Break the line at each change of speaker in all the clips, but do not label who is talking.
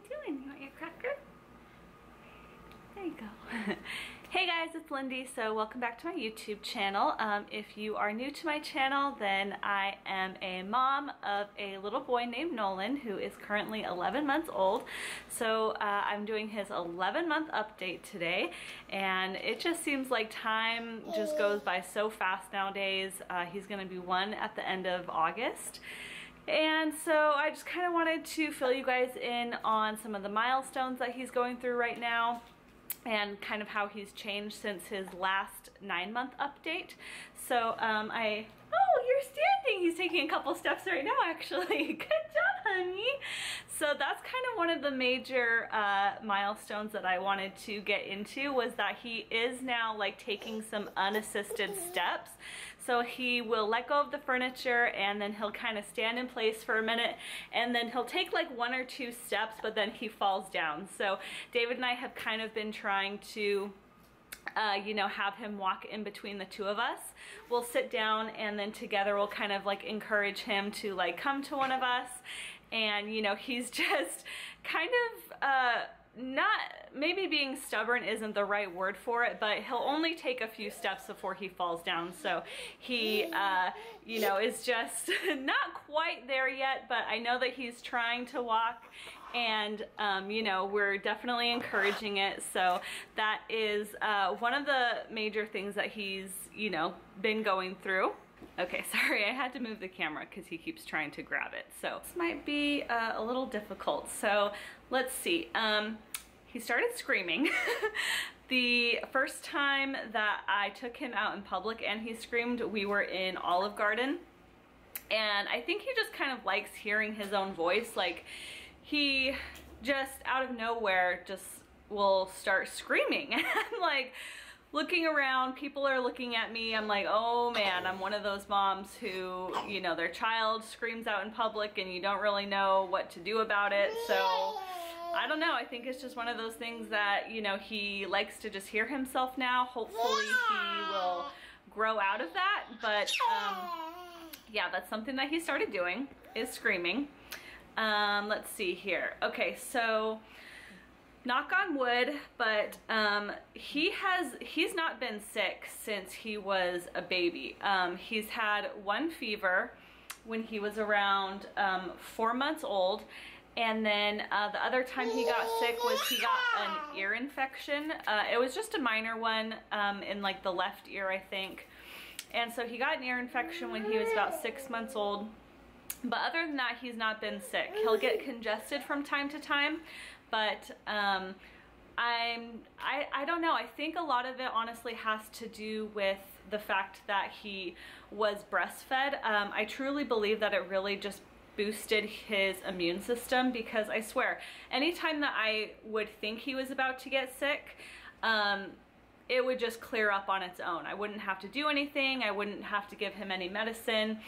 you doing? You want your cracker? There you go. Hey guys, it's Lindy. So welcome back to my YouTube channel. If you are new to my channel, then I am a mom of a little boy named Nolan who is currently 11 months old. So I'm doing his 11-month update today, and it just seems like time just goes by so fast nowadays. He's gonna be 1 at the end of August. And so I just kind of wanted to fill you guys in on some of the milestones that he's going through right now, and kind of how he's changed since his last 9-month update. So oh, you're standing. He's taking a couple steps right now, actually. Good job, honey. So that's kind of one of the major milestones that I wanted to get into, was that he is now like taking some unassisted steps. So he will let go of the furniture, and then he'll kind of stand in place for a minute, and then he'll take like 1 or 2 steps, but then he falls down. So David and I have kind of been trying to you know, have him walk in between the two of us. We'll sit down, and then together we'll kind of like encourage him to like come to one of us. And you know, he's just kind of not, maybe being stubborn isn't the right word for it, but he'll only take a few steps before he falls down. So he you know, is just not quite there yet, but I know that he's trying to walk, and you know, we're definitely encouraging it. So that is one of the major things that he's, you know, been going through. Okay, sorry, I had to move the camera because he keeps trying to grab it. So this might be a little difficult. So let's see. He started screaming. The first time that I took him out in public and he screamed, we were in Olive Garden. And I think he just kind of likes hearing his own voice. Like, he just out of nowhere just will start screaming. And I'm like, looking around, people are looking at me. I'm like, oh man, I'm one of those moms who, you know, their child screams out in public and you don't really know what to do about it. So I don't know, I think it's just one of those things that, you know, he likes to just hear himself now. Hopefully he will grow out of that. But yeah, that's something that he started doing, is screaming. Let's see here. Okay, so knock on wood, but he's not been sick since he was a baby. He's had 1 fever when he was around 4 months old, and then the other time he got sick was he got an ear infection. It was just a minor one in like the left ear, I think. And so he got an ear infection when he was about 6 months old. But other than that, he's not been sick. He'll get congested from time to time, but I don't know. I think a lot of it honestly has to do with the fact that he was breastfed. I truly believe that it really just boosted his immune system, because I swear, anytime that I would think he was about to get sick, it would just clear up on its own. I wouldn't have to do anything. I wouldn't have to give him any medicine.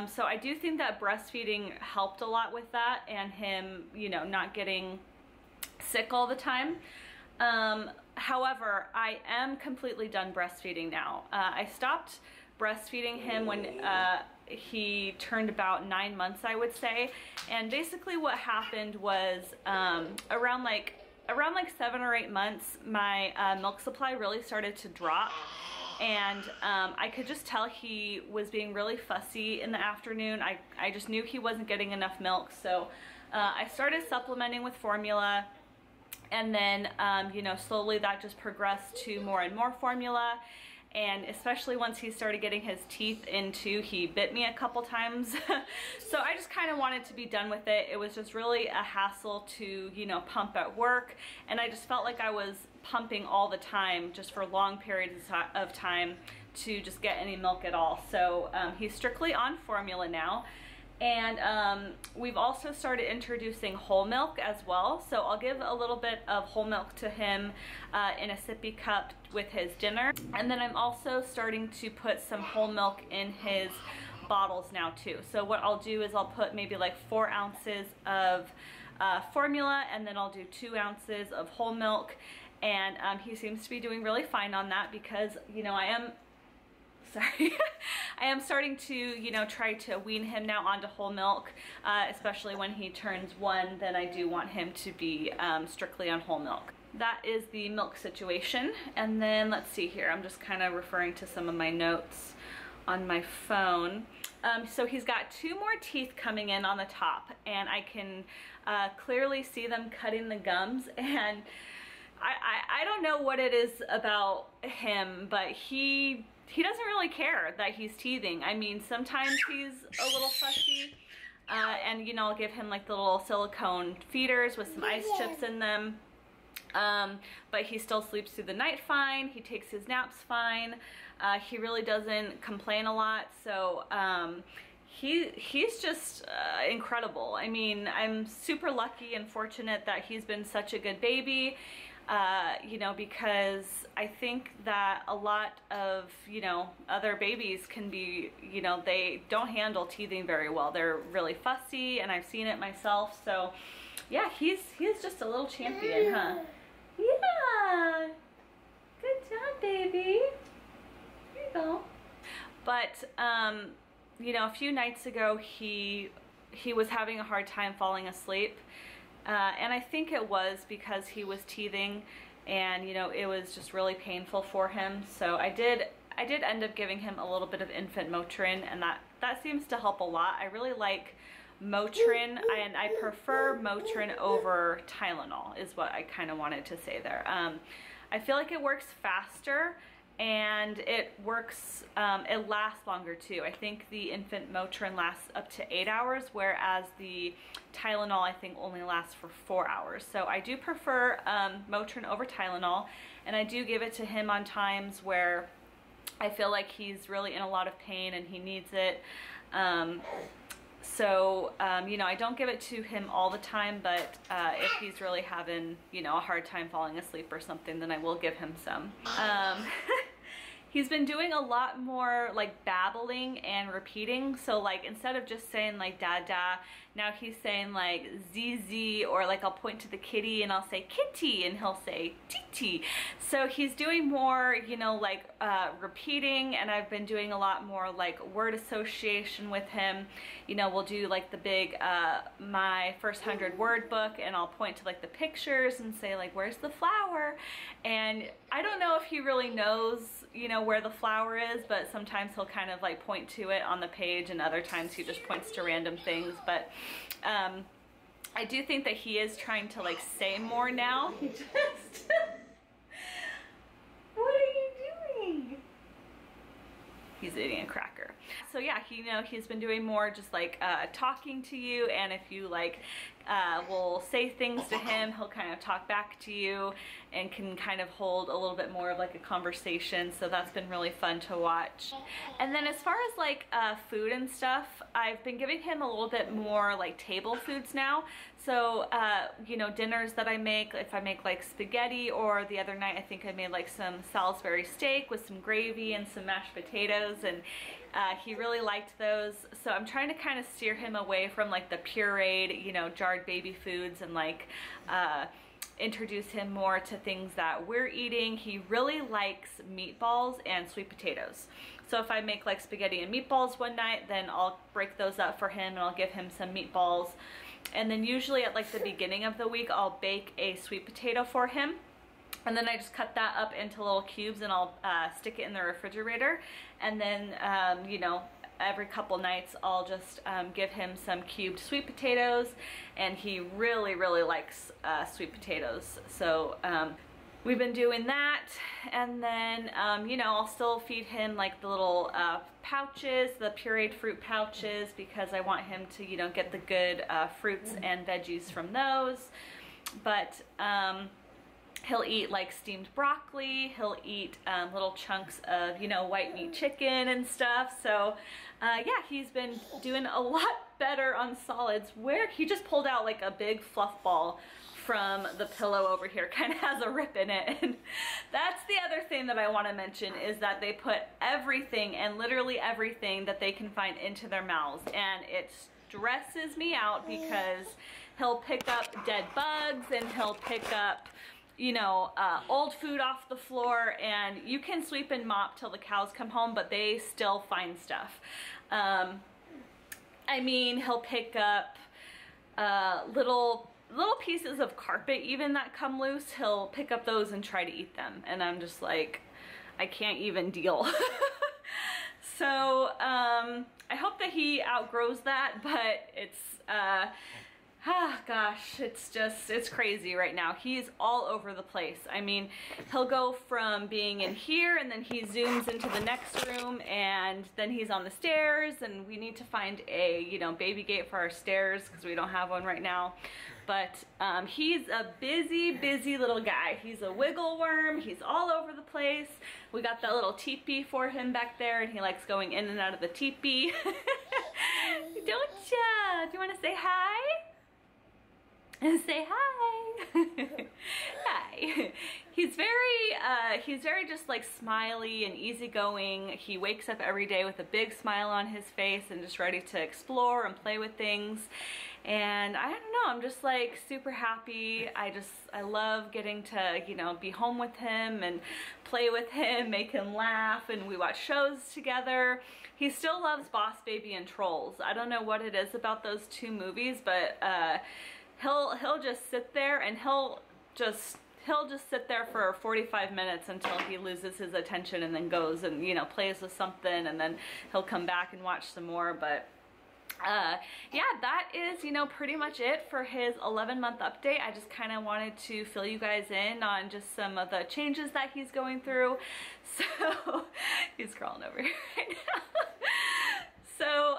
So I do think that breastfeeding helped a lot with that, and him, you know, not getting sick all the time. However, I am completely done breastfeeding now. I stopped breastfeeding him when he turned about 9 months, I would say. And basically what happened was around like 7 or 8 months, my milk supply really started to drop. And I could just tell he was being really fussy in the afternoon. I just knew he wasn't getting enough milk. So I started supplementing with formula. And then, you know, slowly that just progressed to more and more formula. And especially once he started getting his teeth into, he bit me a couple times. So I just kind of wanted to be done with it. It was just really a hassle to, you know, pump at work. And I just felt like I was pumping all the time, just for long periods of time, to just get any milk at all. So he's strictly on formula now. And we've also started introducing whole milk as well. So I'll give a little bit of whole milk to him in a sippy cup with his dinner. And then I'm also starting to put some whole milk in his bottles now too. So what I'll do is I'll put maybe like 4 ounces of formula, and then I'll do 2 ounces of whole milk. And he seems to be doing really fine on that, because, you know, I am sorry. I am starting to, you know, try to wean him now onto whole milk, especially when he turns 1, then I do want him to be strictly on whole milk. That is the milk situation. And then let's see here, I'm just kind of referring to some of my notes on my phone. So he's got 2 more teeth coming in on the top, and I can clearly see them cutting the gums, and I don't know what it is about him, but he doesn't really care that he's teething. I mean, sometimes he's a little fussy, and you know, I'll give him like the little silicone feeders with some ice chips in them. But he still sleeps through the night fine. He takes his naps fine. He really doesn't complain a lot. So he's just incredible. I mean, I'm super lucky and fortunate that he's been such a good baby. You know, because I think that a lot of, you know, other babies can be, you know, they don't handle teething very well. They're really fussy, and I've seen it myself. So yeah, he's just a little champion, huh? Yeah, good job, baby. Here you go. But you know, a few nights ago he was having a hard time falling asleep, and I think it was because he was teething, and you know, it was just really painful for him. So I did end up giving him a little bit of infant Motrin, and that seems to help a lot. I really like Motrin, and I prefer Motrin over Tylenol is what I kind of wanted to say there. I feel like it works faster, and it works, it lasts longer too. I think the infant Motrin lasts up to 8 hours, whereas the Tylenol I think only lasts for 4 hours. So I do prefer Motrin over Tylenol, and I do give it to him on times where I feel like he's really in a lot of pain and he needs it. So, you know, I don't give it to him all the time, but if he's really having, you know, a hard time falling asleep or something, then I will give him some. He's been doing a lot more like babbling and repeating. So like, instead of just saying like dada, now he's saying like ZZ, or like I'll point to the kitty and I'll say kitty and he'll say titi. So he's doing more, you know, like repeating, and I've been doing a lot more like word association with him. You know, we'll do like the big my first 100 word book, and I'll point to like the pictures and say like, where's the flower? And I don't know if he really knows, you know, where the flower is, but sometimes he'll kind of like point to it on the page, and other times he just points to random things. But I do think that he is trying to like say more now. He just what are you doing? He's eating a cracker. So yeah, you know, he's been doing more just like talking to you, and if you like will say things to him, he'll kind of talk back to you and can kind of hold a little bit more of like a conversation. So that's been really fun to watch. And then as far as like food and stuff, I've been giving him a little bit more like table foods now. So you know, dinners that I make, if I make like spaghetti, or the other night I think I made like some Salisbury steak with some gravy and some mashed potatoes, and he really liked those. So I'm trying to kind of steer him away from like the pureed, you know, jarred baby foods, and like introduce him more to things that we're eating. He really likes meatballs and sweet potatoes. So if I make like spaghetti and meatballs one night, then I'll break those up for him and I'll give him some meatballs. And then usually at like the beginning of the week, I'll bake a sweet potato for him. And then I just cut that up into little cubes, and I'll stick it in the refrigerator. And then, you know, every couple nights I'll just give him some cubed sweet potatoes, and he really, really likes sweet potatoes. So we've been doing that. And then, you know, I'll still feed him like the little pouches, the pureed fruit pouches, because I want him to, you know, get the good fruits and veggies from those. But he'll eat like steamed broccoli, he'll eat little chunks of, you know, white meat chicken and stuff. So yeah, he's been doing a lot better on solids, where he just pulled out like a big fluff ball from the pillow over here, kind of has a rip in it. And that's the other thing that I want to mention, is that they put everything, and literally everything that they can find, into their mouths, and it stresses me out because he'll pick up dead bugs, and he'll pick up you know, old food off the floor, and you can sweep and mop till the cows come home, but they still find stuff. I mean, he'll pick up little pieces of carpet even that come loose. He'll pick up those and try to eat them, and I'm just like, I can't even deal. So I hope that he outgrows that, but it's gosh, it's crazy right now. He's all over the place. I mean, he'll go from being in here, and then he zooms into the next room, and then he's on the stairs, and we need to find a, you know, baby gate for our stairs because we don't have one right now. But he's a busy little guy. He's a wiggle worm. He's all over the place. We got that little teepee for him back there, and he likes going in and out of the teepee. Don't ya? Do you want to say hi? Say hi. Hi. He's very just like smiley and easygoing. He wakes up every day with a big smile on his face and just ready to explore and play with things. And I don't know, I'm just like super happy. I love getting to, you know, be home with him and play with him, make him laugh, and we watch shows together. He still loves Boss Baby and Trolls. I don't know what it is about those two movies, but he'll just sit there, and he'll just sit there for 45 minutes until he loses his attention and then goes and, you know, plays with something, and then he'll come back and watch some more. But yeah, that is, you know, pretty much it for his 11-month update. I just kind of wanted to fill you guys in on just some of the changes that he's going through. So he's crawling over here right now. So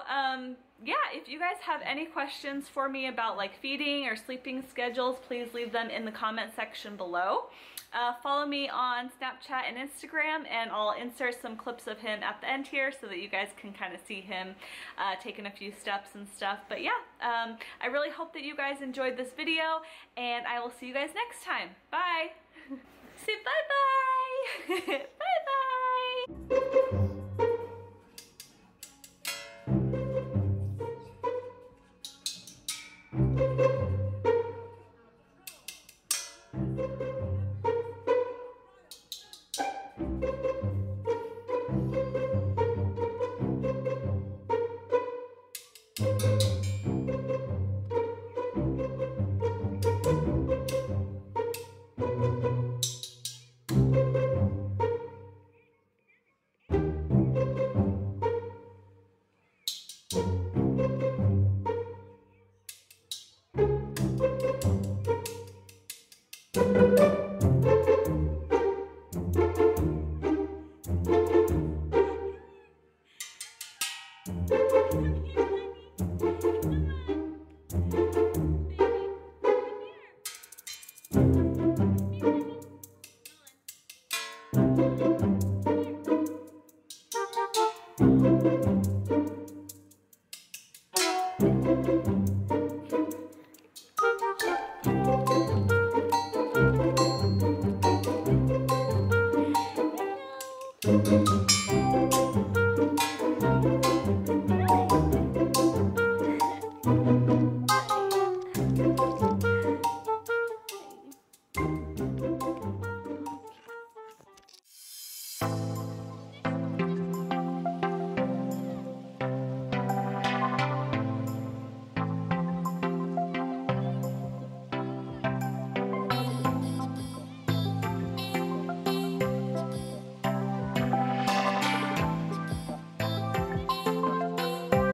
yeah, if you guys have any questions for me about like feeding or sleeping schedules, please leave them in the comment section below. Follow me on Snapchat and Instagram, and I'll insert some clips of him at the end here so that you guys can kind of see him taking a few steps and stuff. But yeah, I really hope that you guys enjoyed this video, and I will see you guys next time. Bye. Say bye-bye. Bye-bye.